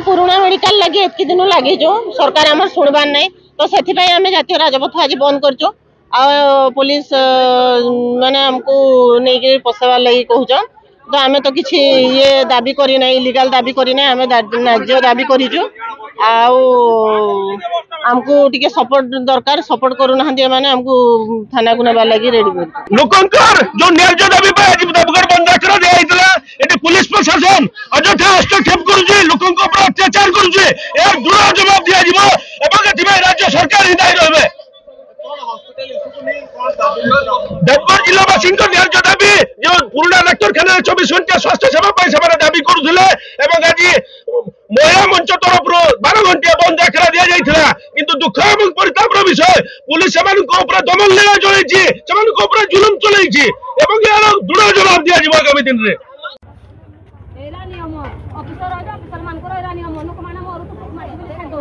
पुराना मेडिकल लगे एतकी दिन लगे जो सरकार आम शुणबार नहीं तो से जातीय राजपथ आज बंद कर पुलिस माने हमको नहीं पसार लगी कहून तो आम तो किसी ये दाबी करना इलीगल दाबी करना आम न्याय दाबी करूँ आमको टिके सपोर्ट दरकार सपोर्ट करूना माने हमको थाना को नेबार लगी रेडी लोकंकर जो न्याय दाबी पे आज देवगढ़ बंद करा दिया इतला एटे पुलिस प्रशासन अଯଥା हस्तक्षेप करूची लोकंक ऊपर अत्याचार करूची ए दृढ़ जवाब दिया जिवो एवं एथिबे राज्य सरकार ही दायी रहबे देवगढ़ जिलावासी न्याय दाबी जो पुराना डाक्तरखाना 24 घंटा स्वास्थ्य सेवा पर से दाबी करुले एवं आज महिला मंच तरफ 12 घंटा बंद आखरा दिया जाइथिला किंतु दुख एवं परितापर विषय पुलिस सेमानक ऊपर दमन लीला चलैछि सेमानक ऊपर जुलुम चलैछि एवं यार दृढ़ जवाब दिया जिवो आगामी दिन रे एला नियम ऑफिसर आजा ऑफिसर मान को एला नियम लोक माने मोर तो मारी खाइ दो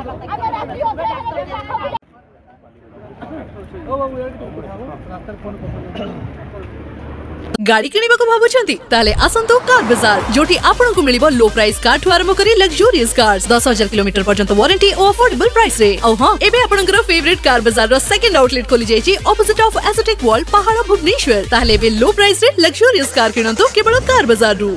गाड़ी किनिबा को भाबुछंती ताले आसंतो कार बाजार जोटी आपन को मिलिबो लो प्राइस कार ठु आरंभ करी लग्जरियस कार्स 10,000 किलोमीटर पर्यंत वारंटी और अफोर्डेबल प्राइस रे औ हां एबे आपनकर फेवरेट कार बाजार रो सेकंड आउटलेट खोली जायछि ऑपोजिट ऑफ एसोटेक वॉल पहाड़ भुवनेश्वर ताले बे लो प्राइस रे लग्जरियस कार किनंतो केवल कार बाजार रु।